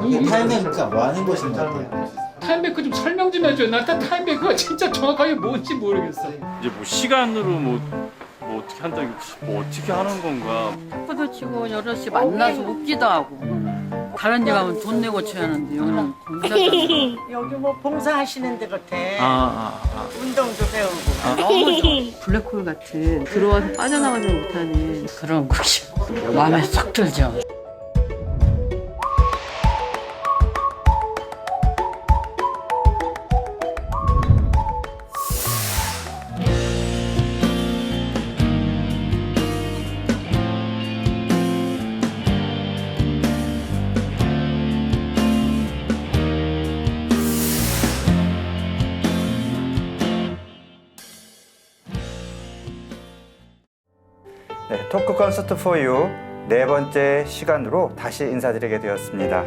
타임뱅크가 뭐 하는 곳인 것 같아요? 타임뱅크 좀 설명 좀 해줘요. 나 타임뱅크가 진짜 정확하게 뭔지 모르겠어. 이제 뭐 시간으로 뭐 어떻게 한다, 뭐 어떻게 하는 건가. 탁구도 치고 여럿이 만나서 웃기도 하고 다른 데 가면 돈 내고 쳐야 하는데 여기는 공짜잖아. 여기 뭐 봉사하시는 데 같아. 운동도 배우고. 너무 좋아. 블랙홀 같은 들어와서 빠져나가지 못하는 그런 곳이 마음에 쏙 들죠. 네, 토크 콘서트 포유 네 번째 시간으로 다시 인사드리게 되었습니다.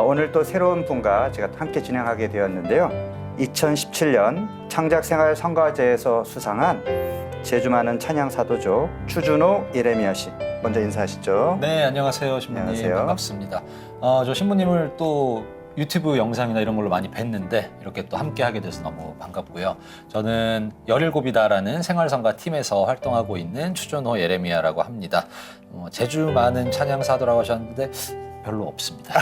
오늘 또 새로운 분과 제가 함께 진행하게 되었는데요. 2017년 창작생활 성과제에서 수상한 제주 많은 찬양 사도조 추준호 예레미야 씨, 먼저 인사하시죠. 네, 안녕하세요, 신부님. 안녕하세요. 반갑습니다. 저 신부님을 또 유튜브 영상이나 이런 걸로 많이 뵀는데 이렇게 또 함께 하게 돼서 너무 반갑고요. 저는 17이다라는 생활성가 팀에서 활동하고 있는 추준호 예레미야라고 합니다. 제주 많은 찬양 사도라고 하셨는데 별로 없습니다.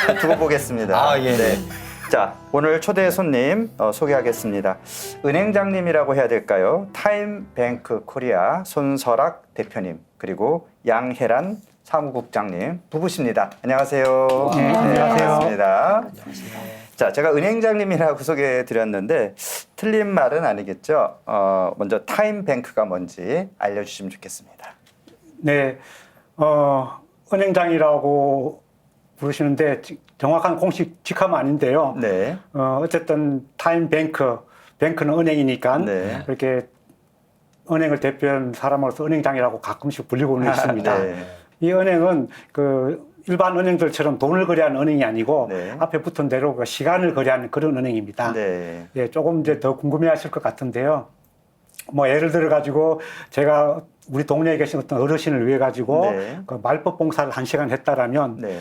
네, 두고 보겠습니다. 예. 네. 자, 오늘 초대 손님 소개하겠습니다. 은행장님이라고 해야 될까요? 타임뱅크 코리아 손설악 대표님, 그리고 양혜란 사무국장님 부부십니다. 안녕하세요. 네, 안녕하세요. 반갑습니다. 자, 제가 은행장님이라고 소개해드렸는데 틀린 말은 아니겠죠? 먼저 타임뱅크가 뭔지 알려주시면 좋겠습니다. 네, 은행장이라고 부르시는데 정확한 공식 직함은 아닌데요. 네. 어쨌든 타임뱅크, 뱅크는 은행이니까 네. 이렇게 은행을 대표하는 사람으로서 은행장이라고 가끔씩 불리고는 있습니다. 네. 이 은행은 그 일반 은행들처럼 돈을 거래하는 은행이 아니고 네. 앞에 붙은 대로 그 시간을 거래하는 그런 은행입니다. 네. 예, 조금 이제 더 궁금해하실 것 같은데요. 뭐 예를 들어 가지고 제가 우리 동네에 계신 어떤 어르신을 위해 가지고 네. 그 말법 봉사를 1시간 했다라면 네.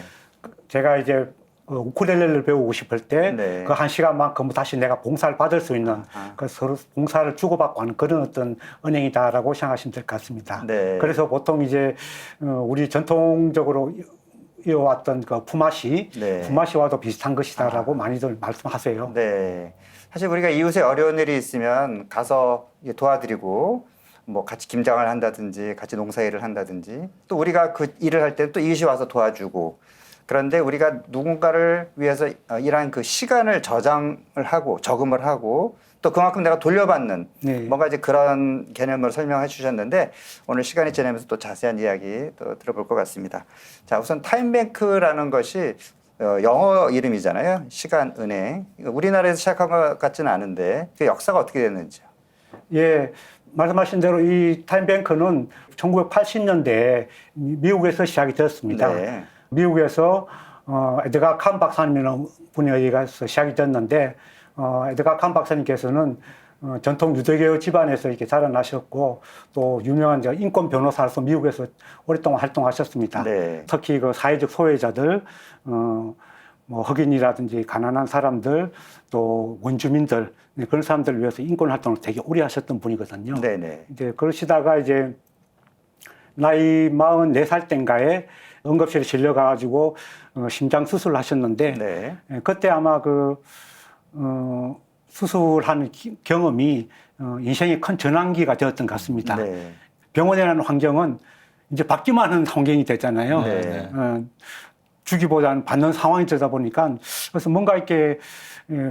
제가 이제 우쿨렐레를 배우고 싶을 때 네. 그 1시간만큼 다시 내가 봉사를 받을 수 있는 그 서로 봉사를 주고받고 하는 그런 어떤 은행이다라고 생각하시면 될 것 같습니다. 네. 그래서 보통 이제 우리 전통적으로 이어왔던 그 품앗이, 네. 품앗이와도 비슷한 것이다라고 많이들 말씀하세요. 네. 사실 우리가 이웃에 어려운 일이 있으면 가서 도와드리고 뭐 같이 김장을 한다든지 같이 농사일을 한다든지 또 우리가 그 일을 할 때 또 이웃이 와서 도와주고, 그런데 우리가 누군가를 위해서 일한 그 시간을 저장을 하고 저금을 하고 또 그만큼 내가 돌려받는 네. 뭔가 이제 그런 개념으로 설명해 주셨는데 오늘 시간이 지나면서 또 자세한 이야기 또 들어볼 것 같습니다. 자, 우선 타임뱅크라는 것이 영어 이름이잖아요. 시간은행. 우리나라에서 시작한 것 같지는 않은데 그 역사가 어떻게 됐는지요? 예, 말씀하신 대로 이 타임뱅크는 1980년대에 미국에서 시작이 되었습니다. 네. 미국에서 에드가 칸 박사님이라는 분에 의해서 시작이 됐는데 에드가 칸 박사님께서는 전통 유대교 집안에서 이렇게 자라나셨고 또 유명한 인권 변호사로서 미국에서 오랫동안 활동하셨습니다. 네. 특히 그 사회적 소외자들, 뭐 흑인이라든지 가난한 사람들, 또 원주민들 그런 사람들을 위해서 인권 활동을 되게 오래 하셨던 분이거든요. 네네. 이제 그러시다가 이제 나이 44살 땐가에 응급실에 실려가지고 심장 수술을 하셨는데 네. 그때 아마 그 수술한 경험이 인생의 큰 전환기가 되었던 것 같습니다. 네. 병원이라는 환경은 이제 받기만 하는 환경이 됐잖아요. 네. 주기보다는 받는 상황이 되다 보니까 그래서 뭔가 이렇게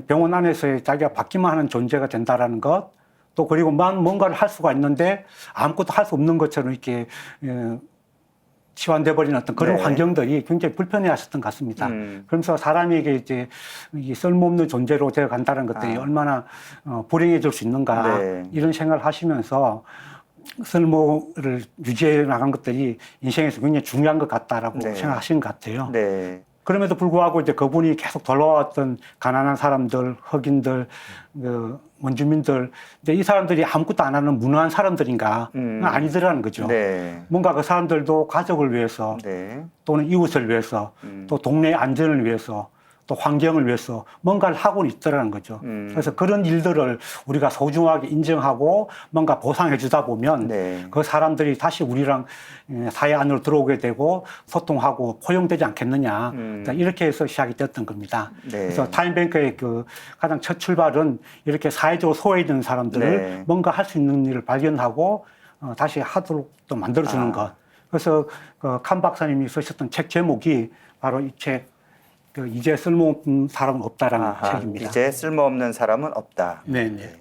병원 안에서 자기가 받기만 하는 존재가 된다라는 것, 또 그리고 뭔가를 할 수가 있는데 아무것도 할 수 없는 것처럼 이렇게 치환돼 버리는 어떤 그런 네. 환경들이 굉장히 불편해 하셨던 것 같습니다. 그러면서 사람에게 이제 이 쓸모없는 존재로 되어 간다는 것들이 얼마나 불행해질 수 있는가 네. 이런 생각을 하시면서 쓸모를 유지해 나간 것들이 인생에서 굉장히 중요한 것 같다라고 네. 생각하시는 것 같아요. 네. 그럼에도 불구하고 이제 그분이 계속 돌아왔던 가난한 사람들, 흑인들, 그 원주민들, 이제 이 사람들이 아무것도 안 하는 무능한 사람들인가? 아니더라는 거죠. 네. 뭔가 그 사람들도 가족을 위해서 네. 또는 이웃을 위해서 또 동네 안전을 위해서 또 환경을 위해서 뭔가를 하고 있더라는 거죠. 그래서 그런 일들을 우리가 소중하게 인정하고 뭔가 보상해 주다 보면 네. 그 사람들이 다시 우리랑 사회 안으로 들어오게 되고 소통하고 포용되지 않겠느냐. 이렇게 해서 시작이 됐던 겁니다. 네. 그래서 타임뱅크의 그 가장 첫 출발은 이렇게 사회적으로 소외되는 사람들을 네. 뭔가 할 수 있는 일을 발견하고 다시 하도록 또 만들어주는 것. 그래서 그 칸 박사님이 쓰셨던 책 제목이 바로 이 책, 그 이제 쓸모없는 사람은 없다라는 책입니다. 이제 쓸모없는 사람은 없다. 네네.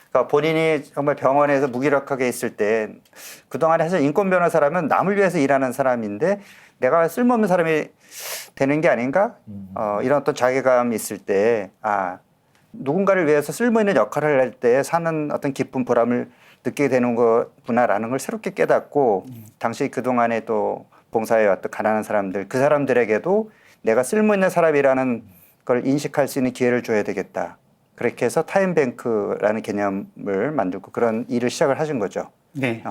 그러니까 본인이 정말 병원에서 무기력하게 있을 때 그동안에 사실 인권 변호사라면 남을 위해서 일하는 사람인데 내가 쓸모없는 사람이 되는 게 아닌가? 이런 어떤 자괴감이 있을 때 누군가를 위해서 쓸모 있는 역할을 할 때 사는 어떤 기쁨, 보람을 느끼게 되는 거구나라는 걸 새롭게 깨닫고 당시 그동안에 또 봉사해왔던 가난한 사람들, 그 사람들에게도 내가 쓸모 있는 사람이라는 걸 인식할 수 있는 기회를 줘야 되겠다. 그렇게 해서 타임뱅크라는 개념을 만들고 그런 일을 시작을 하신 거죠. 네.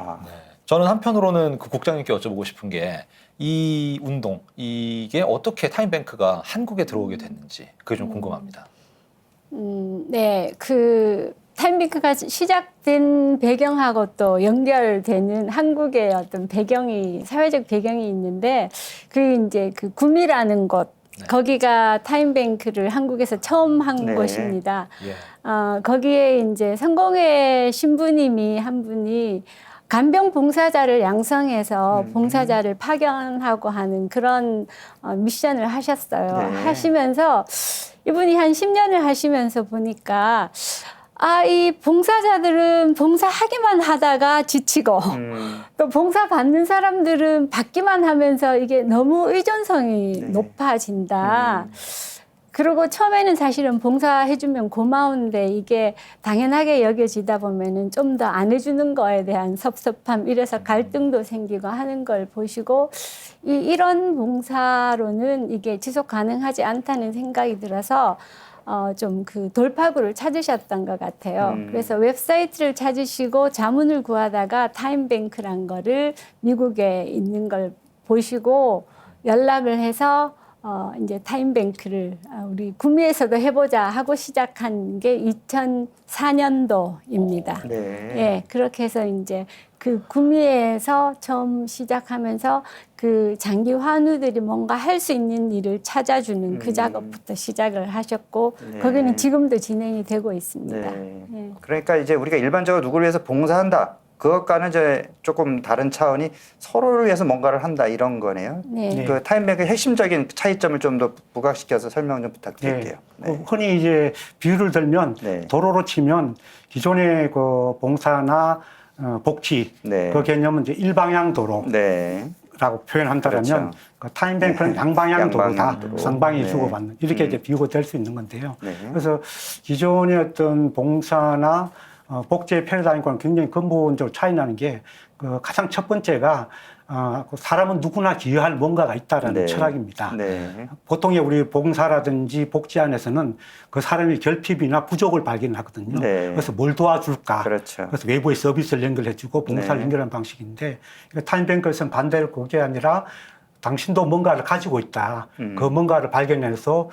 저는 한편으로는 그 국장님께 여쭤보고 싶은 게 이 운동, 이게 어떻게 타임뱅크가 한국에 들어오게 됐는지 그게 좀 궁금합니다. 네, 그 타임뱅크가 시작된 배경하고 또 연결되는 한국의 어떤 배경이, 사회적 배경이 있는데, 그 이제 그 구미라는 곳, 거기가 타임뱅크를 한국에서 처음 한 곳입니다. 거기에 이제 성공회 신부님이 한 분이 간병 봉사자를 양성해서 봉사자를 파견하고 하는 그런 미션을 하셨어요. 하시면서 이분이 한 10년을 하시면서 보니까 이 봉사자들은 봉사하기만 하다가 지치고 또 봉사 받는 사람들은 받기만 하면서 이게 너무 의존성이 높아진다. 그리고 처음에는 사실은 봉사해주면 고마운데 이게 당연하게 여겨지다 보면은 좀 더 안 해주는 거에 대한 섭섭함, 이래서 갈등도 생기고 하는 걸 보시고 이런 봉사로는 이게 지속 가능하지 않다는 생각이 들어서 좀 그 돌파구를 찾으셨던 것 같아요. 그래서 웹사이트를 찾으시고 자문을 구하다가 타임뱅크란 거를 미국에 있는 걸 보시고 연락을 해서 이제 타임뱅크를 우리 구미에서도 해보자 하고 시작한 게 2004년도입니다. 예, 그렇게 해서 이제 그 구미에서 처음 시작하면서 그 장기 환우들이 뭔가 할 수 있는 일을 찾아주는 그 작업부터 시작을 하셨고 거기는 지금도 진행이 되고 있습니다. 예. 그러니까 이제 우리가 일반적으로 누구를 위해서 봉사한다. 그것과는 이제 조금 다른 차원이 서로를 위해서 뭔가를 한다 이런 거네요. 네. 그 타임뱅크의 핵심적인 차이점을 좀 더 부각시켜서 설명 좀 부탁드릴게요. 흔히 이제 비유를 들면 도로로 치면 기존의 그 봉사나 복지 그 개념은 이제 일방향 도로. 라고 표현한다면 그 타임뱅크는 양방향 도로다. 쌍방이 주고받는 이렇게 이제 비유가 될 수 있는 건데요. 그래서 기존의 어떤 봉사나 복지의 패러다임과는 굉장히 근본적으로 차이 나는 게 그 가장 첫 번째가 사람은 누구나 기여할 뭔가가 있다라는 철학입니다. 보통의 우리 봉사라든지 복지 안에서는 그 사람의 결핍이나 부족을 발견하거든요. 그래서 뭘 도와줄까. 그래서 외부의 서비스를 연결해주고 봉사를 연결하는 방식인데 타임뱅크에서는 반대로 그게 아니라 당신도 뭔가를 가지고 있다. 그 뭔가를 발견해서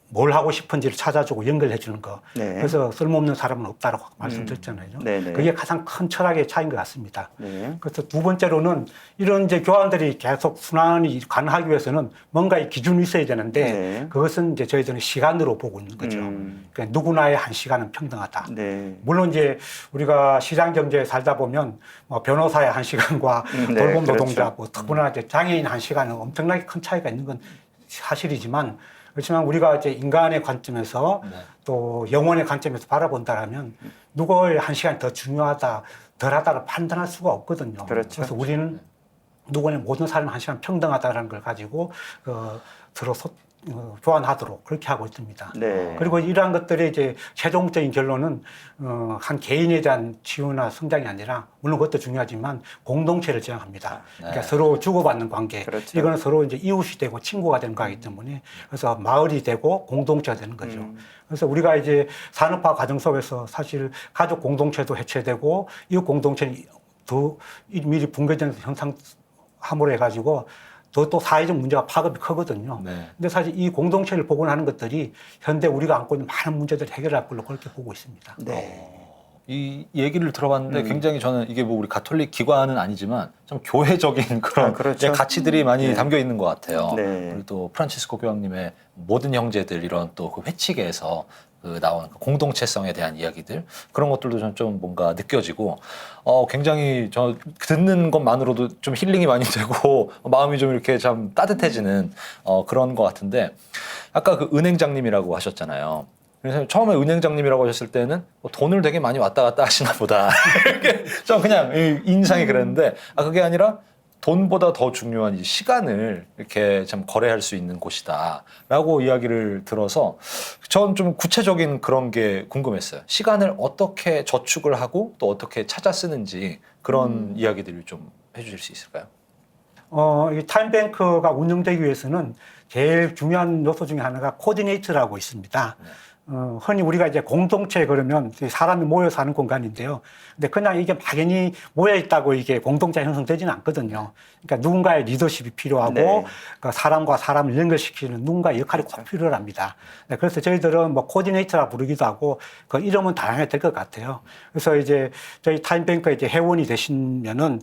뭘 하고 싶은지를 찾아주고 연결해 주는 거. 그래서 쓸모없는 사람은 없다라고 말씀드렸잖아요. 그게 가장 큰 철학의 차이인 것 같습니다. 그래서 두 번째로는 이런 이제 교환들이 계속 순환이 가능하기 위해서는 뭔가의 기준이 있어야 되는데 그것은 이제 저희들은 시간으로 보고 있는 거죠. 그러니까 누구나의 한 시간은 평등하다. 물론 이제 우리가 시장 경제에 살다 보면 뭐 변호사의 한 시간과 돌봄 노동자, 뭐 특히나 이제 장애인 한 시간은 엄청나게 큰 차이가 있는 건 사실이지만 그렇지만 우리가 이제 인간의 관점에서 또 영혼의 관점에서 바라본다라면 누구의 한 시간이 더 중요하다, 덜하다를 판단할 수가 없거든요. 그래서 우리는 누구의 모든 사람 한 시간 평등하다라는 걸 가지고 서로 교환하도록 그렇게 하고 있습니다. 네. 그리고 이러한 것들의 이제 최종적인 결론은 한 개인에 대한 치유나 성장이 아니라 물론 그것도 중요하지만 공동체를 지향합니다. 그러니까 서로 주고받는 관계. 그렇죠. 이거는 서로 이제 이웃이 되고 친구가 되는 거기 때문에 그래서 마을이 되고 공동체가 되는 거죠. 그래서 우리가 이제 산업화 과정 속에서 사실 가족 공동체도 해체되고 이웃 공동체는 더 미리 붕괴되는 현상함으로 해가지고 또 사회적 문제가 파급이 크거든요. 네. 근데 사실 이 공동체를 복원하는 것들이 현대 우리가 안고 있는 많은 문제들을 해결할 걸로 그렇게 보고 있습니다. 네. 이 얘기를 들어봤는데 굉장히 저는 이게 뭐 우리 가톨릭 기관은 아니지만 좀 교회적인 그런 그렇죠. 이제 가치들이 많이 네. 담겨 있는 것 같아요. 네. 그리고 또 프란치스코 교황님의 모든 형제들 이런 또 그 회칙에서 나온 공동체성에 대한 이야기들 그런 것들도 좀 뭔가 느껴지고 굉장히 저 듣는 것만으로도 좀 힐링이 많이 되고 마음이 좀 이렇게 참 따뜻해지는 그런 것 같은데 아까 그 은행장님이라고 하셨잖아요. 그래서 처음에 은행장님이라고 하셨을 때는 돈을 되게 많이 왔다 갔다 하시나 보다 이렇게 좀 그냥 인상이 그랬는데 그게 아니라 돈보다 더 중요한 이 시간을 이렇게 참 거래할 수 있는 곳이다라고 이야기를 들어서 전 좀 구체적인 그런 게 궁금했어요. 시간을 어떻게 저축을 하고 또 어떻게 찾아 쓰는지 그런 이야기들을 좀 해주실 수 있을까요? 이 타임뱅크가 운영되기 위해서는 제일 중요한 요소 중에 하나가 코디네이터라고 있습니다. 흔히 우리가 이제 공동체 그러면 사람이 모여 사는 공간인데요. 근데 그냥 이게 막연히 모여 있다고 이게 공동체가 형성되지는 않거든요. 그러니까 누군가의 리더십이 필요하고 네. 그 사람과 사람을 연결시키는 누군가의 역할이 꼭 필요합니다. 네, 그래서 저희들은 뭐 코디네이터라 부르기도 하고 그 이름은 다양하게 될 것 같아요. 그래서 이제 저희 타임뱅크 이제 회원이 되시면은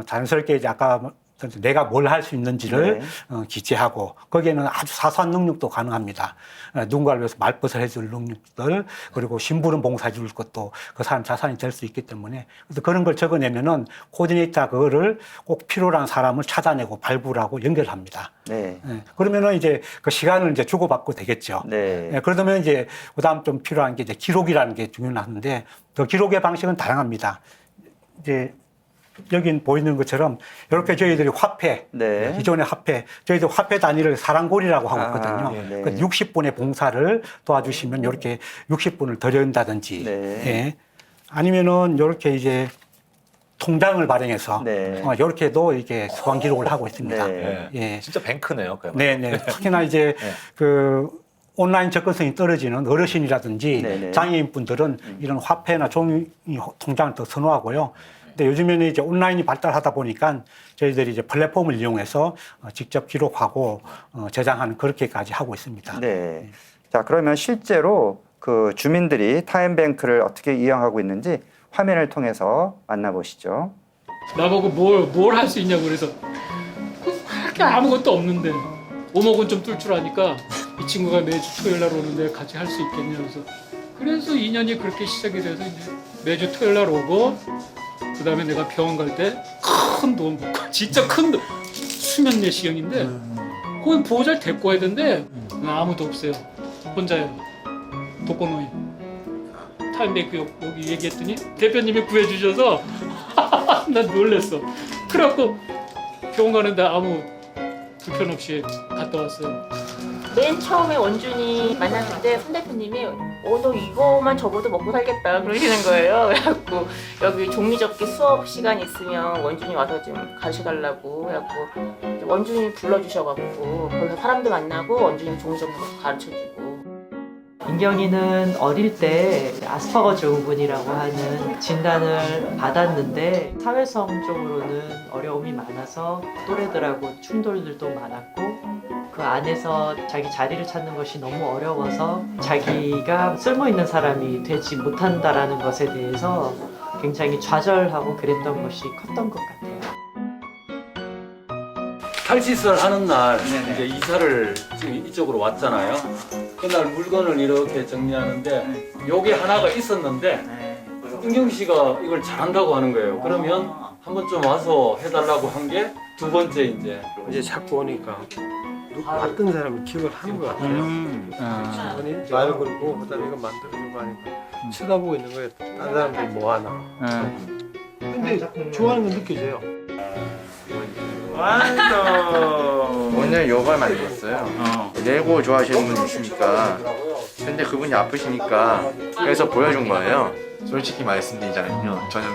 자연스럽게 이제 아까 내가 뭘 할 수 있는지를 기재하고 거기에는 아주 사소한 능력도 가능합니다. 누군가를 위해서 말벗을 해줄 능력들 그리고 심부름 봉사해 줄 것도 그 사람 자산이 될 수 있기 때문에 그래서 그런 걸 적어내면은 코디네이터가 그거를 꼭 필요한 사람을 찾아내고 발굴하고 연결합니다. 네. 그러면은 이제 그 시간을 이제 주고받고 되겠죠. 네. 그러면 이제 그다음 좀 필요한 게 이제 기록이라는 게 중요한데 그 기록의 방식은 다양합니다. 이제 여기 보이는 것처럼 이렇게 저희들이 화폐, 네. 기존의 화폐, 저희들 화폐 단위를 사랑고리라고 하고 있거든요. 네. 그 60분의 봉사를 도와주시면 이렇게 60분을 드린다든지, 네. 예. 아니면은 이렇게 이제 통장을 발행해서 네. 이렇게도 이게 수강 기록을 하고 있습니다. 네. 예. 진짜 뱅크네요. 네네. 특히나 이제 그 온라인 접근성이 떨어지는 어르신이라든지 네네. 장애인분들은 이런 화폐나 종이 통장을 더 선호하고요. 근데 요즘에는 이제 온라인이 발달하다 보니까 저희들이 이제 플랫폼을 이용해서 직접 기록하고 저장하는 그렇게까지 하고 있습니다. 네. 자, 그러면 실제로 그 주민들이 타임뱅크를 어떻게 이용하고 있는지 화면을 통해서 만나보시죠. 나보고 뭘 할 수 있냐고 그래서 할 게 아무것도 없는데 오목은 좀 뚫 줄 아니까 이 친구가 매주 토요일 날 오는데 같이 할 수 있겠냐 그래서 2년이 그렇게 시작이 돼서 이제 매주 토요일 날 오고 그 다음에 내가 병원 갈 때 큰 돈 받고 진짜 큰 돈 수면 내시경인데 그건 보호자를 데리고 와야 되는데 아무도 없어요. 혼자예요. 독거노인. 타임뱅크 여기 얘기했더니 대표님이 구해주셔서 난 놀랬어. 그래갖고 병원 가는데 아무 불편 없이 갔다 왔어요. 맨 처음에 원준이 만났을 때 손 대표님이 너 이거만 접어도 먹고 살겠다 그러시는 거예요. 그래갖고 여기 종류접기 수업 시간 있으면 원준이 와서 좀 가르쳐달라고 해갖고 원준이 불러주셔갖고 거기서 사람도 만나고 원준이 종류접기 가르쳐주고. 민경이는 어릴 때 아스퍼거 증후군이라고 하는 진단을 받았는데 사회성적으로는 어려움이 많아서 또래들하고 충돌들도 많았고 그 안에서 자기 자리를 찾는 것이 너무 어려워서 자기가 쓸모있는 사람이 되지 못한다라는 것에 대해서 굉장히 좌절하고 그랬던 것이 컸던 것 같아요. 탈시설 하는 날 이제 이사를 지금 이쪽으로 왔잖아요. 그날 물건을 이렇게 정리하는데 요게 하나가 있었는데 은경 씨가 이걸 잘한다고 하는 거예요. 그러면 한번 좀 와서 해달라고 한 게 두 번째 이제 자꾸 오니까 봤던 사람이 기억을 하는 것 같아요. 아니 말 걸고 그다음에 이거 만들어주고 하니까 쳐다보고 있는 거예요. 다른 사람들이 뭐 하나. 근데 좋아하는 건 느껴져요. 완성. 오늘 요걸 만들었어요. 레고 좋아하시는 분이 있으니까. 근데 그분이 아프시니까 그래서 보여준 거예요. 솔직히 말씀드리자면요, 저는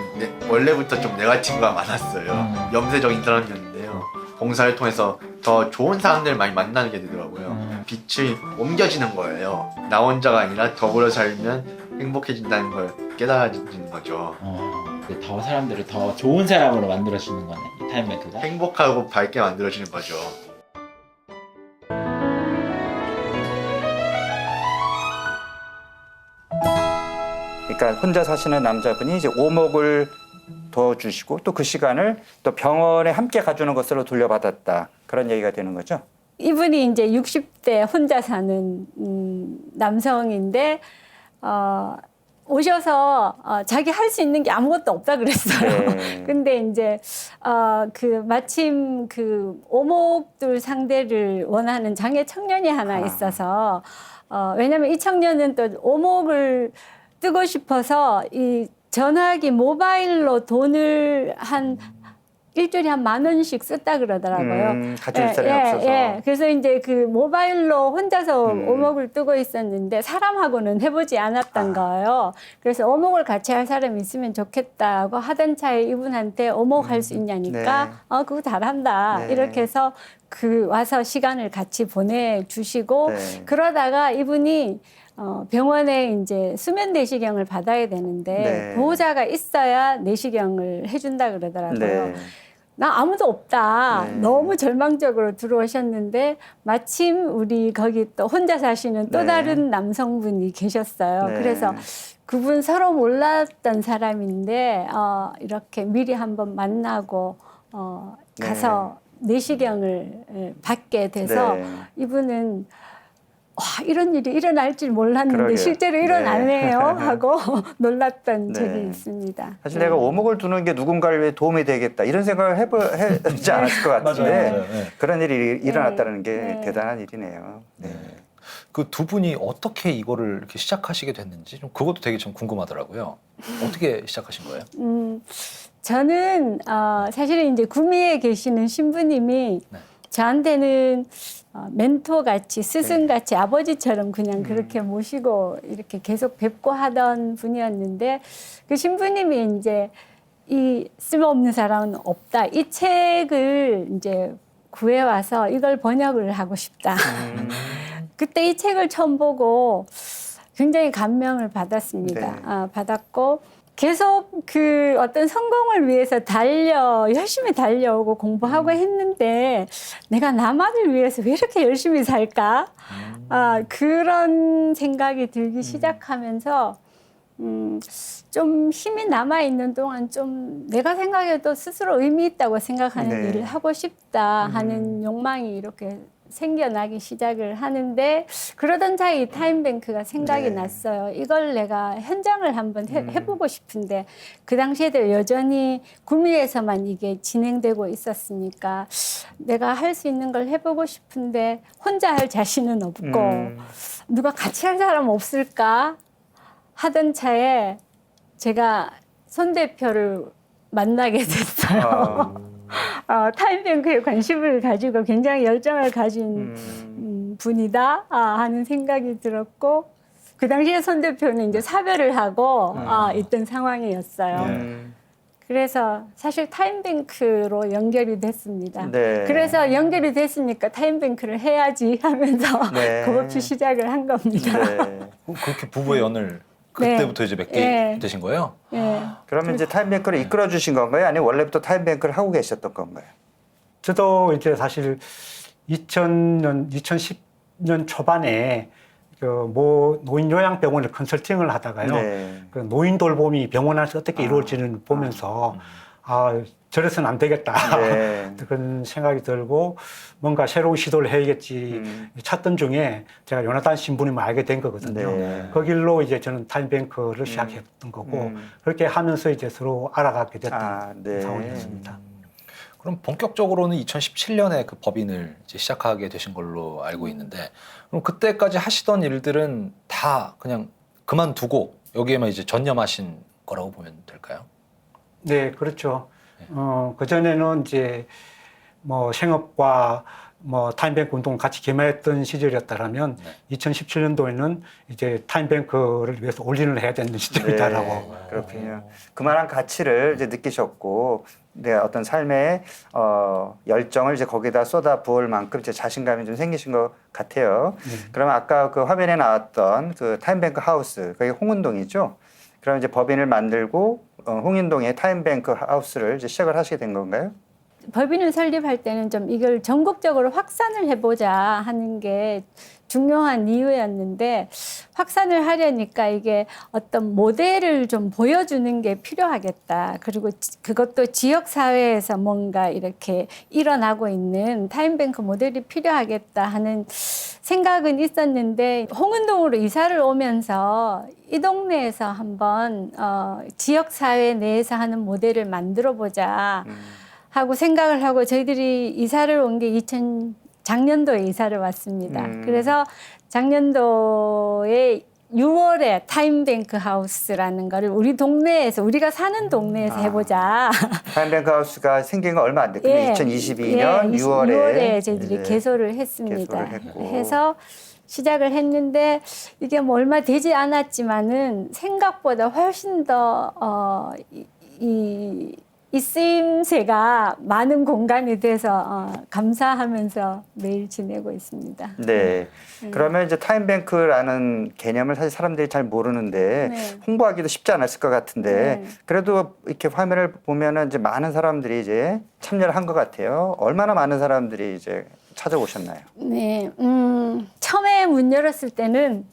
원래부터 좀 네거티브가 많았어요. 염세적인 사람이었는데요. 봉사를 통해서 더 좋은 사람들 많이 만나게 되더라고요. 빛이 옮겨지는 거예요. 나 혼자가 아니라 더불어 살면 행복해진다는 걸 깨달아지는 거죠. 더 사람들을 더 좋은 사람으로 만들어주는 거네, 이 타임뱅크가. 행복하고 밝게 만들어지는 거죠. 그러니까 혼자 사시는 남자분이 이제 오목을 도와주시고 또 그 시간을 또 병원에 함께 가주는 것으로 돌려받았다. 그런 얘기가 되는 거죠. 이분이 이제 60대 혼자 사는 남성인데 오셔서 자기 할 수 있는 게 아무것도 없다 그랬어요. 네. 근데 이제 그 마침 그 오목들 상대를 원하는 장애 청년이 하나 있어서 왜냐하면 이 청년은 또 오목을 뜨고 싶어서 이 전화기 모바일로 돈을 한 일주일에 한 10,000원씩 썼다 그러더라고요. 가질 사람이 없어서. 그래서 이제 그 모바일로 혼자서 오목을 뜨고 있었는데 사람하고는 해보지 않았던 거예요. 그래서 오목을 같이 할 사람이 있으면 좋겠다고 하던 차에 이분한테 오목 할 수 있냐니까 그거 잘한다. 네. 이렇게 해서 그 와서 시간을 같이 보내주시고 네. 그러다가 이분이 병원에 이제 수면 내시경을 받아야 되는데 네. 보호자가 있어야 내시경을 해준다 그러더라고요. 네. 나 아무도 없다. 네. 너무 절망적으로 들어오셨는데 마침 우리 거기 또 혼자 사시는 또 네. 다른 남성분이 계셨어요. 네. 그래서 그분 서로 몰랐던 사람인데 이렇게 미리 한번 만나고 가서 내시경을 받게 돼서 네. 이분은 와, 이런 일이 일어날 줄 몰랐는데 그러게요. 실제로 일어나네요 네. 하고 놀랐던 네. 적이 있습니다. 사실 내가 오목을 두는 게 누군가를 위해 도움이 되겠다 이런 생각을 해보지 않았을 것 같은데 맞아요. 네. 그런 일이 일어났다는 게 네. 대단한 일이네요. 네. 그 두 분이 어떻게 이거를 이렇게 시작하시게 됐는지 좀 그것도 되게 좀 궁금하더라고요. 어떻게 시작하신 거예요? 저는 사실은 이제 구미에 계시는 신부님이 네. 저한테는 멘토같이 스승같이 아버지처럼 그냥 그렇게 모시고 이렇게 계속 뵙고 하던 분이었는데 그 신부님이 이제 이 쓸모없는 사람은 없다. 이 책을 이제 구해와서 이걸 번역을 하고 싶다. 그때 이 책을 처음 보고 굉장히 감명을 받았습니다. 네. 받았고 계속 그 어떤 성공을 위해서 열심히 달려오고 공부하고 했는데 내가 나만을 위해서 왜 이렇게 열심히 살까? 그런 생각이 들기 시작하면서 좀 힘이 남아있는 동안 좀 내가 생각해도 스스로 의미 있다고 생각하는 네. 일을 하고 싶다 하는 욕망이 이렇게 생겨나기 시작을 하는데 그러던 사이 타임뱅크가 생각이 네. 났어요. 이걸 내가 현장을 한번 해보고 싶은데 그 당시에도 여전히 구미에서만 이게 진행되고 있었으니까 내가 할 수 있는 걸 해보고 싶은데 혼자 할 자신은 없고 누가 같이 할 사람 없을까 하던 차에 제가 손 대표를 만나게 됐어요. 타임뱅크에 관심을 가지고 굉장히 열정을 가진 분이다 하는 생각이 들었고 그 당시에 손 대표는 이제 사별을 하고 있던 상황이었어요. 그래서 사실 타임뱅크로 연결이 됐습니다. 네. 그래서 연결이 됐으니까 타임뱅크를 해야지 하면서 네. 겁없이 시작을 한 겁니다. 네. 그렇게 부부의 연을 그때부터 이제 맺게 되신 거예요? 네. 그러면 이제 타임뱅크를 이끌어 주신 건가요? 아니면 원래부터 타임뱅크를 하고 계셨던 건가요? 저도 이제 사실 2010년 초반에 그 노인 요양병원을 컨설팅을 하다가요. 네. 그 노인 돌봄이 병원 안에서 어떻게 이루어지는 보면서 저래서는 안 되겠다. 네. 그런 생각이 들고 뭔가 새로운 시도를 해야겠지 찾던 중에 제가 요나단 신부님을 알게 된 거거든요. 네. 그 길로 이제 저는 타임뱅크를 시작했던 거고 그렇게 하면서 이제 서로 알아가게 됐던 네. 상황이었습니다. 그럼 본격적으로는 2017년에 그 법인을 이제 시작하게 되신 걸로 알고 있는데 그럼 그때까지 하시던 일들은 다 그냥 그만두고 여기에만 이제 전념하신 거라고 보면 될까요? 네, 그렇죠. 그전에는 이제 뭐 생업과 뭐 타임뱅크 운동을 같이 겸했던 시절이었다라면 2017년도에는 이제 타임뱅크를 위해서 올인을 해야 되는 시점이다라고. 네, 그렇군요. 그만한 가치를 이제 느끼셨고, 네, 어떤 삶의 열정을 이제 거기다 쏟아 부을 만큼 이제 자신감이 좀 생기신 것 같아요. 그러면 아까 그 화면에 나왔던 그 타임뱅크 하우스, 그게 홍은동이죠. 그럼 이제 법인을 만들고 홍인동에 타임뱅크 하우스를 이제 시작을 하시게 된 건가요? 법인을 설립할 때는 좀 이걸 전국적으로 확산을 해보자 하는 게 중요한 이유였는데, 확산을 하려니까 이게 어떤 모델을 좀 보여주는 게 필요하겠다. 그리고 그것도 지역사회에서 뭔가 이렇게 일어나고 있는 타임뱅크 모델이 필요하겠다 하는 생각은 있었는데, 홍은동으로 이사를 오면서 이 동네에서 한번 지역사회 내에서 하는 모델을 만들어 보자 하고 생각을 하고, 저희들이 이사를 온 게 작년도에 이사를 왔습니다. 그래서 작년도에 6월에 타임뱅크 하우스라는 거를 우리 동네에서, 우리가 사는 동네에서 해보자. 타임뱅크 하우스가 생긴 건 얼마 안 됐거든요. 예, 2022년 예, 6월에 저희들이 개소를 했습니다. 개소를 했고. 해서 시작을 했는데, 이게 뭐 얼마 되지 않았지만은 생각보다 훨씬 더 이 쓰임새가 많은 공간이 돼서 감사하면서 매일 지내고 있습니다. 네. 그러면 이제 타임뱅크라는 개념을 사실 사람들이 잘 모르는데 네. 홍보하기도 쉽지 않았을 것 같은데, 네. 그래도 이렇게 화면을 보면은 이제 많은 사람들이 이제 참여를 한 것 같아요. 얼마나 많은 사람들이 이제 찾아오셨나요? 네, 처음에 문 열었을 때는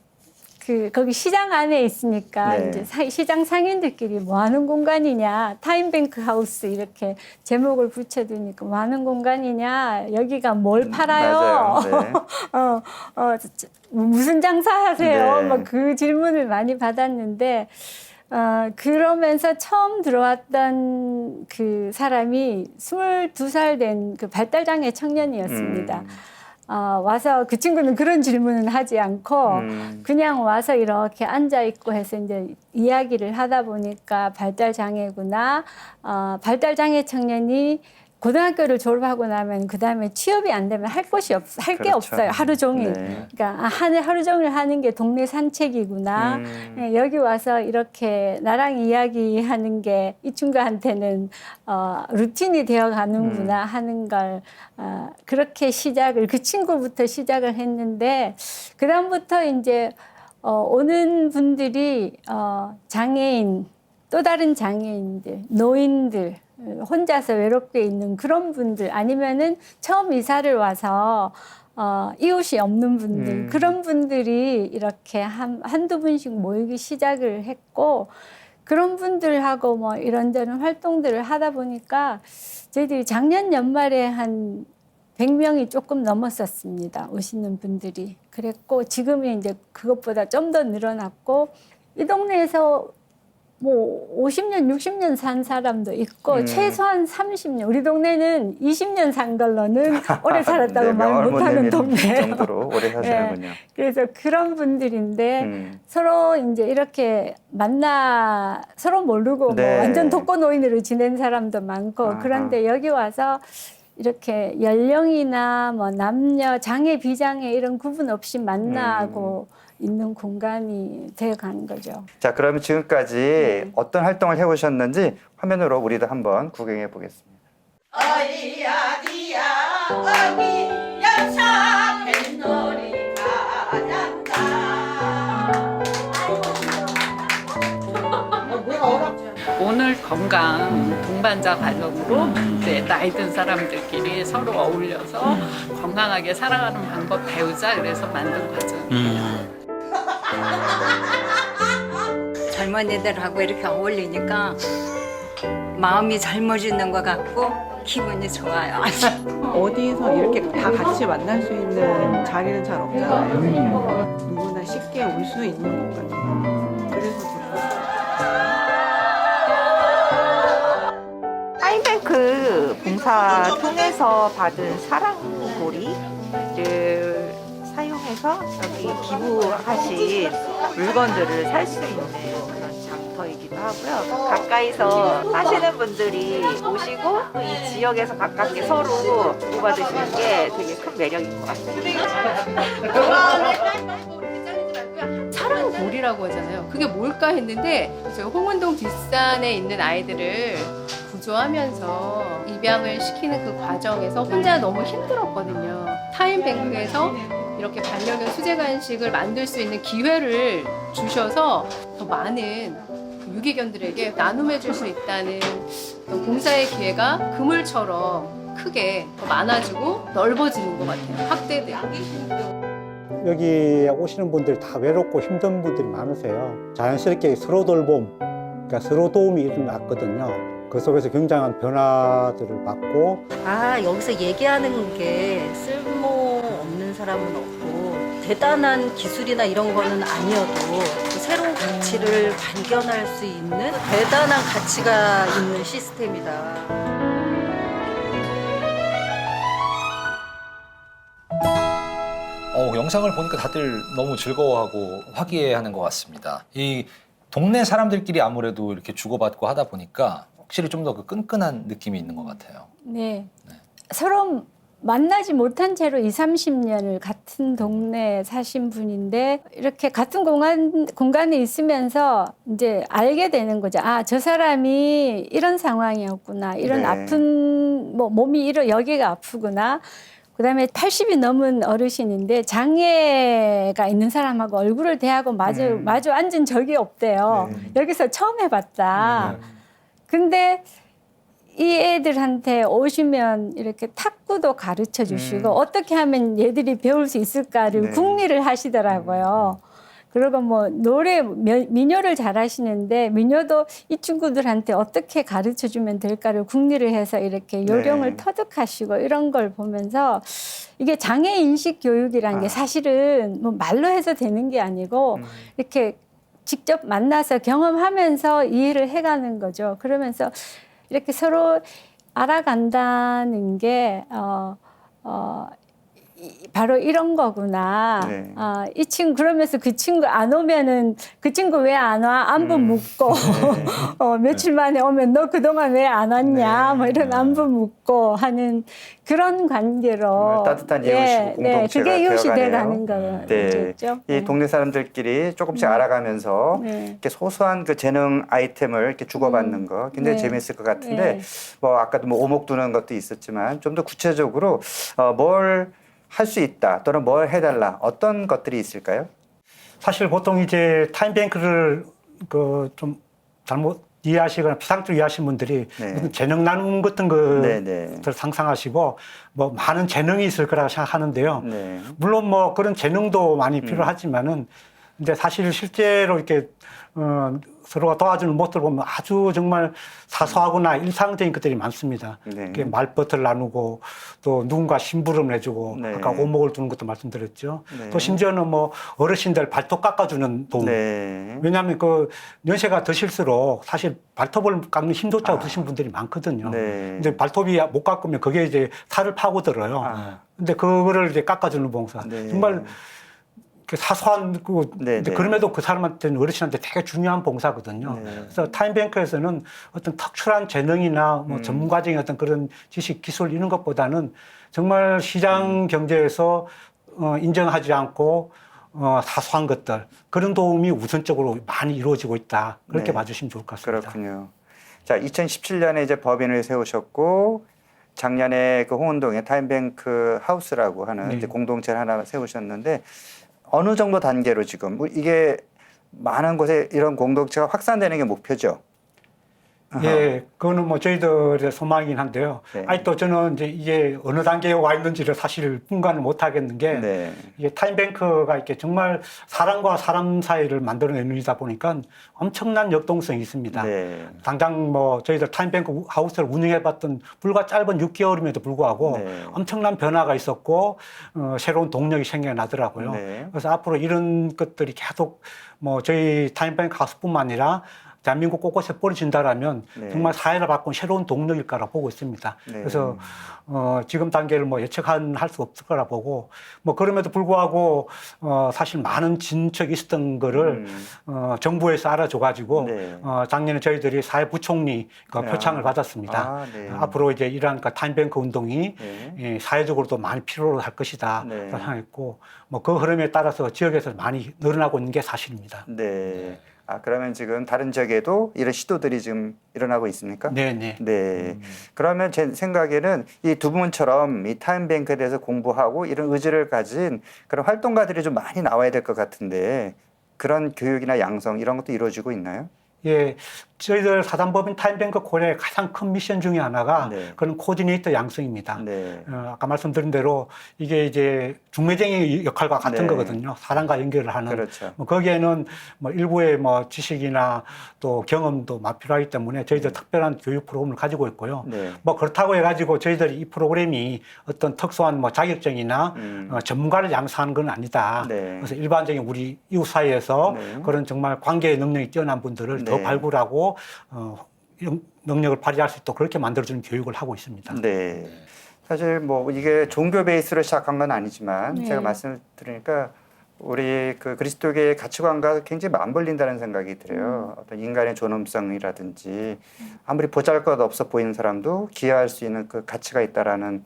거기 시장 안에 있으니까 네. 이제 시장 상인들끼리 뭐 하는 공간이냐, 타임뱅크 하우스 이렇게 제목을 붙여두니까 뭐 하는 공간이냐, 여기가 뭘 팔아요? 맞아요. 네. 무슨 장사하세요? 네. 뭐 그 질문을 많이 받았는데, 그러면서 처음 들어왔던 그 사람이 22살 된 그 발달장애 청년이었습니다. 와서 그 친구는 그런 질문은 하지 않고 그냥 와서 이렇게 앉아 있고 해서 이제 이야기를 하다 보니까 발달장애구나. 발달장애 청년이 고등학교를 졸업하고 나면 그 다음에 취업이 안 되면 할 게 그렇죠. 없어요. 하루 종일. 네. 그러니까 하루 종일 하는 게 동네 산책이구나. 네, 여기 와서 이렇게 나랑 이야기하는 게 이 친구한테는 루틴이 되어 가는구나 하는 걸 그렇게 그 친구부터 시작을 했는데, 그 다음부터 이제 오는 분들이 장애인, 또 다른 장애인들, 노인들, 혼자서 외롭게 있는 그런 분들, 아니면은 처음 이사를 와서 이웃이 없는 분들, 그런 분들이 이렇게 한두 분씩 모이기 시작을 했고, 그런 분들하고 뭐 이런저런 활동들을 하다 보니까 저희들이 작년 연말에 한 100명이 조금 넘었었습니다. 오시는 분들이. 그랬고, 지금은 이제 그것보다 좀 더 늘어났고, 이 동네에서 뭐 50년, 60년 산 사람도 있고 최소한 30년. 우리 동네는 20년 산 걸로는 오래 살았다고 네, 말 못하는 동네예요. 정도로 오래 사시는군요. 네, 그래서 그런 분들인데 서로 이제 이렇게 서로 모르고 네. 뭐 완전 독거노인으로 지낸 사람도 많고, 아하. 그런데 여기 와서 이렇게 연령이나 뭐 남녀, 장애, 비장애 이런 구분 없이 만나고 있는 공간이 되어가는 거죠. 자, 그러면 지금까지 어떤 활동을 해오셨는지 화면으로 우리도 한번 구경해 보겠습니다. 어디야 어디 여사 뱃놀이 가잔다. 오늘 건강 동반자 과정으로 이제 나이 든 사람들끼리 서로 어울려서 건강하게 살아가는 방법 배우자, 그래서 만든 과정이에요. 젊은이들하고 이렇게 어울리니까 마음이 젊어지는 것 같고 기분이 좋아요. 어디서 이렇게 다 같이 만날 수 있는 자리는 잘 없잖아요. 누구나 쉽게 올 수 있는 것 같아요. 그래서 타임뱅크 봉사 통해서 받은 사랑고리를 사용해서 여기 기부하신 물건들을 살 수 있는 그런 장터. 센터이기도 하고요. 가까이서 사시는 분들이 오시고 또 이 지역에서 가깝게 서로 주고받으시는 게 되게 큰 매력인 것 같아요. 사랑 몰이라고 하잖아요. 그게 뭘까 했는데 저 홍은동 뒷산에 있는 아이들을 구조하면서 입양을 시키는 그 과정에서 혼자 너무 힘들었거든요. 타임뱅크에서 이렇게 반려견 수제 간식을 만들 수 있는 기회를 주셔서 더 많은 유기견들에게 나눔해 줄 수 있다는 어떤 봉사의 기회가 그물처럼 크게 더 많아지고 넓어지는 것 같아요. 확대돼요. 여기 오시는 분들이 다 외롭고 힘든 분들이 많으세요. 자연스럽게 서로 돌봄, 그러니까 서로 도움이 일어났거든요. 그 속에서 굉장한 변화들을 받고 여기서 얘기하는 게 쓸모없는 사람은 없고 대단한 기술이나 이런 거는 아니어도 새로운 가치를 발견할 수 있는 대단한 가치가 있는 시스템이다. 영상을 보니까 다들 너무 즐거워하고 화기애애하는 것 같습니다. 이 동네 사람들끼리 아무래도 이렇게 주고받고 하다 보니까 확실히 좀 더 그 끈끈한 느낌이 있는 것 같아요. 네. 서로 만나지 못한 채로 20, 30년을 같은 동네에 사신 분인데 이렇게 같은 공간에 있으면서 이제 알게 되는 거죠. 저 사람이 이런 상황이었구나. 이런 네. 아픈 몸이 여기가 아프구나. 그다음에 80이 넘은 어르신인데 장애가 있는 사람하고 얼굴을 대하고 마주 앉은 적이 없대요. 여기서 처음 해봤다. 근데 이 애들한테 오시면 이렇게 탁구도 가르쳐 주시고 어떻게 하면 얘들이 배울 수 있을까를 궁리를 하시더라고요. 그리고 노래, 민요를 잘하시는데 민요도 이 친구들한테 어떻게 가르쳐 주면 될까를 궁리를 해서 이렇게 요령을 터득하시고 이런 걸 보면서 이게 장애인식 교육이라는 게 사실은 말로 해서 되는 게 아니고 이렇게 직접 만나서 경험하면서 이해를 해가는 거죠. 그러면서 이렇게 서로 알아간다는 게 바로 이런 거구나. 이 친구 그러면서 그 친구 안 오면은 그 친구 왜 안 와? 안부 묻고 며칠 만에 오면 너 그동안 왜 안 왔냐? 이런 안부 묻고 하는 그런 관계로 따뜻한 이웃이 공동체가 그게 이웃이 되어가네요. 돼가는 거겠죠. 이 동네 사람들끼리 조금씩 알아가면서 이렇게 소소한 그 재능 아이템을 이렇게 주고받는 거 굉장히 재미있을 것 같은데 아까도 오목 두는 것도 있었지만 좀 더 구체적으로 뭘 할 수 있다 또는 뭘 해달라 어떤 것들이 있을까요? 사실 보통 이제 타임뱅크를 좀 잘못 이해하시거나 비상적으로 이해하시는 분들이 무슨 재능 나눔 같은 것을 상상하시고 많은 재능이 있을 거라고 생각하는데요. 물론 그런 재능도 많이 필요하지만은 근데 사실 실제로 이렇게 서로가 도와주는 모습을 보면 아주 정말 사소하거나 일상적인 것들이 많습니다. 이렇게 말벗을 나누고 또 누군가 심부름을 해주고 아까 오목을 두는 것도 말씀드렸죠. 또 심지어는 어르신들 발톱 깎아주는 도움. 왜냐하면 그 연세가 드실수록 사실 발톱을 깎는 힘조차 없으신 분들이 많거든요. 근데 발톱이 못 깎으면 그게 이제 살을 파고들어요. 근데 그거를 이제 깎아주는 봉사. 정말 사소한 그럼에도 그 사람한테는 어르신한테 되게 중요한 봉사거든요. 그래서 타임뱅크에서는 어떤 특출한 재능이나 전문가적인 어떤 그런 지식, 기술 이런 것보다는 정말 시장 경제에서 인정하지 않고 사소한 것들 그런 도움이 우선적으로 많이 이루어지고 있다. 그렇게 봐주시면 좋을 것 같습니다. 그렇군요. 자, 2017년에 이제 법인을 세우셨고 작년에 그 홍은동에 타임뱅크 하우스라고 하는 이제 공동체를 하나 세우셨는데. 어느 정도 단계로 지금 이게 많은 곳에 이런 공동체가 확산되는 게 목표죠? 예, 그거는 저희들의 소망이긴 한데요. 아직도 저는 이제 이게 어느 단계에 와 있는지를 사실 분간을 못 하겠는 게 이게 타임뱅크가 이렇게 정말 사람과 사람 사이를 만들어내는 일이다 보니까 엄청난 역동성이 있습니다. 당장 저희들 타임뱅크 하우스를 운영해봤던 불과 짧은 6개월임에도 불구하고 엄청난 변화가 있었고 새로운 동력이 생겨나더라고요. 그래서 앞으로 이런 것들이 계속 저희 타임뱅크 하우스뿐만 아니라 대한민국 곳곳에 뿌려진다라면 네. 정말 사회를 바꾼 새로운 동력일 거라 보고 있습니다. 네. 그래서 지금 단계를 뭐 예측할 수 없을 거라 보고 뭐 그럼에도 불구하고 사실 많은 진척이 있었던 거를 정부에서 알아줘가지고 네. 작년에 저희들이 사회부총리 그 표창을 받았습니다. 네. 앞으로 이제 이러한 그 타임뱅크 운동이 네. 사회적으로도 많이 필요로 할 것이다 네. 생각했고 뭐 그 흐름에 따라서 지역에서 많이 늘어나고 있는 게 사실입니다. 네. 그러면 지금 다른 지역에도 이런 시도들이 지금 일어나고 있습니까? 네네. 네. 그러면 제 생각에는 이 두 분처럼 이 타임뱅크에 대해서 공부하고 이런 의지를 가진 그런 활동가들이 좀 많이 나와야 될 것 같은데 그런 교육이나 양성 이런 것도 이루어지고 있나요? 예, 저희들 사단법인 타임뱅크 코리아의 가장 큰 미션 중에 하나가 네. 그런 코디네이터 양성입니다. 네. 아까 말씀드린 대로 이게 이제 중매쟁이 역할과 같은 네. 거거든요. 사람과 연결을 하는. 그렇죠. 뭐 거기에는 뭐 일부의 뭐 지식이나 또 경험도 필요하기 때문에 저희들 특별한 교육 프로그램을 가지고 있고요. 네. 뭐 그렇다고 해가지고 저희들이 이 프로그램이 어떤 특수한 뭐 자격증이나 전문가를 양성하는 건 아니다. 네. 그래서 일반적인 우리 이웃 사이에서 네. 그런 정말 관계 능력이 뛰어난 분들을 더 네. 발굴하고 능력을 발휘할 수 있도록 그렇게 만들어주는 교육을 하고 있습니다. 네. 사실 뭐 이게 종교 베이스로 시작한 건 아니지만 네. 제가 말씀을 들으니까 우리 그 그리스도교의 가치관과 굉장히 맞물린다는 생각이 들어요. 어떤 인간의 존엄성이라든지 아무리 보잘것없어 보이는 사람도 기여할 수 있는 그 가치가 있다라는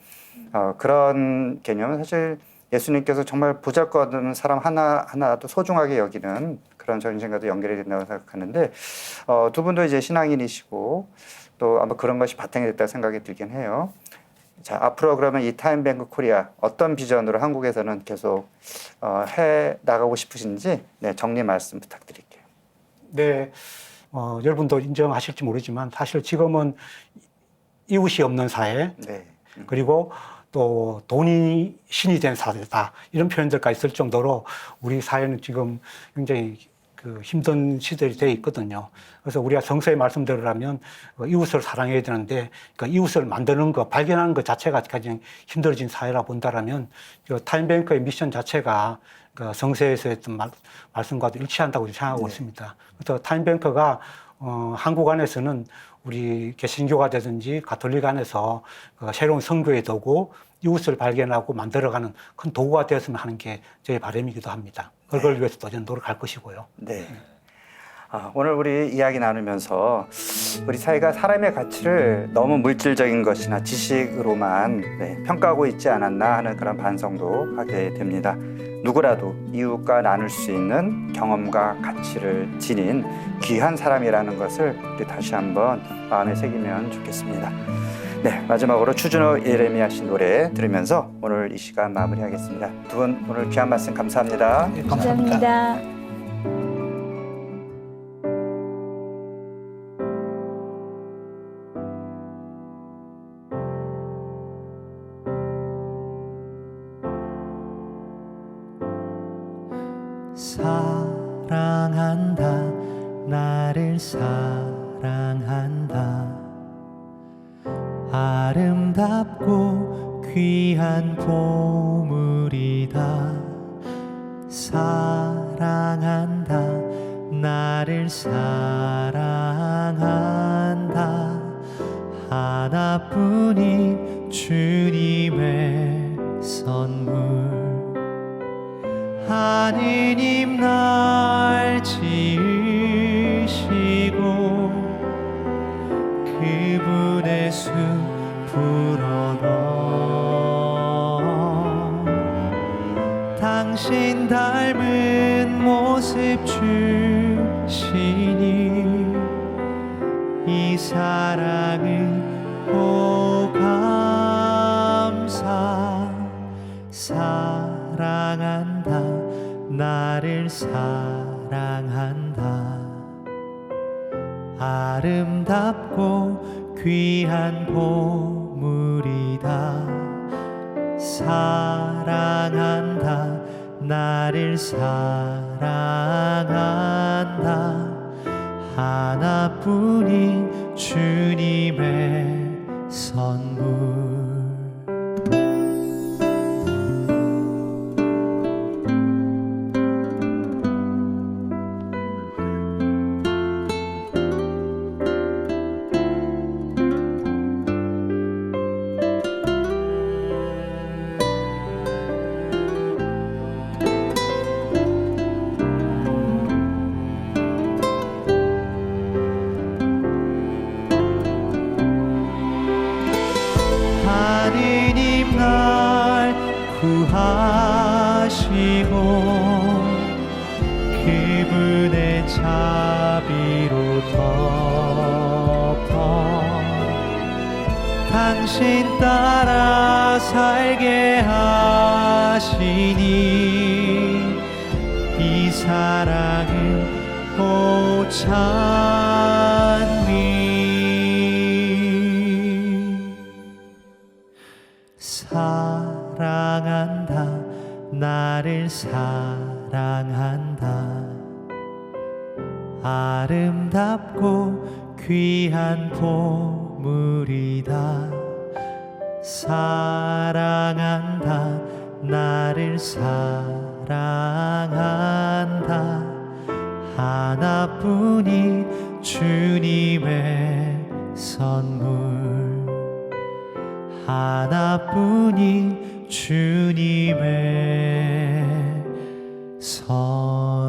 그런 개념은 사실 예수님께서 정말 보잘것없는 사람 하나도 소중하게 여기는 그런 전생과도 연결이 된다고 생각하는데 두 분도 이제 신앙인이시고 또 아마 그런 것이 바탕이 됐다고 생각이 들긴 해요. 자, 앞으로 그러면 이 타임뱅크 코리아 어떤 비전으로 한국에서는 계속 해 나가고 싶으신지 정리 말씀 부탁드릴게요. 네, 여러분도 인정하실지 모르지만 사실 지금은 이웃이 없는 사회, 네. 그리고 또 돈이 신이 된 사회다 이런 표현들까지 쓸 정도로 우리 사회는 지금 굉장히 그 힘든 시대에 되어 있거든요. 그래서 우리가 성서의 말씀대로라면 이웃을 사랑해야 되는데 그러니까 이웃을 만드는 거, 발견하는 것 자체가 가장 힘들어진 사회라 본다라면 타임뱅크의 미션 자체가 그 성서에서 했던 말씀과도 일치한다고 생각하고 있습니다. 그래서 타임뱅크가 한국 안에서는 우리 개신교가 되든지 가톨릭 안에서 새로운 선교의 도구, 이웃을 발견하고 만들어가는 큰 도구가 되었으면 하는 게 저의 바람이기도 합니다. 그걸 위해서도 저는 노력할 것이고요. 네. 오늘 우리 이야기 나누면서 우리 사회가 사람의 가치를 너무 물질적인 것이나 지식으로만 평가하고 있지 않았나 하는 그런 반성도 하게 됩니다. 누구라도 이웃과 나눌 수 있는 경험과 가치를 지닌 귀한 사람이라는 것을 우리 다시 한번 마음에 새기면 좋겠습니다. 네, 마지막으로 추준호 예레미야 씨 노래 들으면서 오늘 이 시간 마무리하겠습니다. 두 분 오늘 귀한 말씀 감사합니다. 네, 감사합니다. 사랑한다 나를 사랑한다 아름답고 귀한 보물이다 사랑한다 나를 사랑한다 하나뿐인 주님의 선물 하느님 날 지으시고 그분의 수 불어넣어 당신 닮은 모습 주시니 이 사랑은 오 감사 사랑한다 나를 사랑한다 아름답고 귀한 보물이다 사랑한다 나를 사랑한다 하나뿐인 주님의 선물 당신 따라 살게 하시니 이 사랑을 보찬미 사랑한다 나를 사랑한다 아름답고 귀한 보물이다 사랑한다 나를 사랑한다 하나뿐인 주님의 선물 하나뿐인 주님의 선물